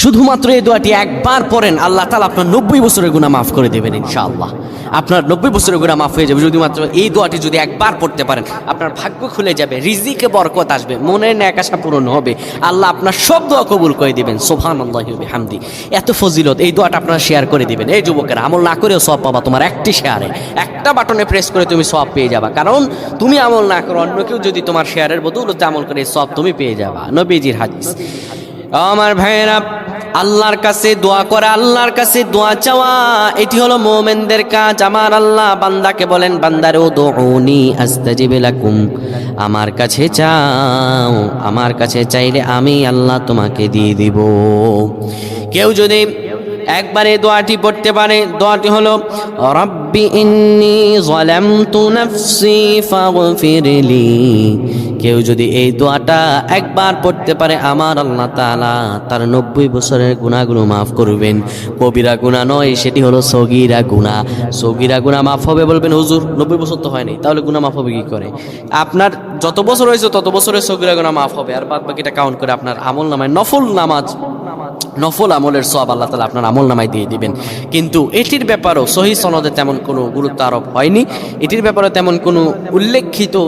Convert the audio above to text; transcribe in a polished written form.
শুধুমাত্র এই দোয়াটি একবার পড়েন, আল্লাহ তাআলা আপনার 90 বছরের গুনাহ মাফ করে দেবেন ইনশাআল্লাহ। আপনার 90 বছরের গুনাহ মাফ হয়ে যাবে শুধুমাত্র এই দোয়াটি যদি একবার পড়তে পারেন। আপনার ভাগ্য খুলে যাবে, রিজিকে বরকত আসবে, মনের ন্যাক আশা পূরণ হবে, আল্লাহ আপনার সব দোয়া কবুল করে দিবেন। সুবহানাল্লাহি ওয়া বিহামদি। এত ফজিলত, এই দোয়াটা আপনারা শেয়ার করে দিবেন। এই যুবকেরা, আমল না করেও সওয়াব পাবা। তোমার একটি শেয়ারে, একটা বাটনে প্রেস করে তুমি সওয়াব পেয়ে যাবা। কারণ তুমি আমল না করো, অন্য কেউ যদি তোমার শেয়ারের বদৌলতে আমল করে, সওয়াব তুমি পেয়ে যাবা। নবীজির হাদিস। আমার ভাইয়েরা, আল্লাহর কাছে দোয়া করা, আল্লাহর কাছে দোয়া চাওয়া, এটি হলো মুমিনদের কাজ। আমার আল্লাহ বান্দাকে বলেন, বান্দারে উদউনি আস্তাজিব লাকুম, আমার কাছে চাও, আমার কাছে চাইলে আমি আল্লাহ তোমাকে দিয়ে দিব। কেউ যদি একবারে দোয়াটি পড়তে পারে, দোয়াটি হলো রব্বি ইন্নী যালামতু নাফসি ফাগফিরলি। কেউ যদি এই দোয়াটা একবার পড়তে পারে, আমার আল্লাহ তাআলা তার 90 বছরের গুনাহগুলো মাফ করবেন। কবিরা গুনাহ নয়, সেটি হলো সগীরা গুনাহ। সগীরা গুনাহ মাফ হবে। বলবেন হুজুর 90 বছর তো হয়নি, তাহলে গুনাহ মাফ হবে কি করে? আপনার যত বছর হয়েছে তত বছরের সগীরা গুনাহ মাফ হবে, আর বাদ বাকিটা কাউন্ট করে আপনার আমল নামায় নফল নামাজ, নফল আমলের সওয়াব আল্লাহ তাআলা আপনার আমল নামায় দিয়ে দিবেন। কিন্তু এটির ব্যাপারেও সহিহ সনদে তেমন কোনো গুরুত্ব আরোপ হয়নি, এটির ব্যাপারে তেমন কোনো উল্লেখিত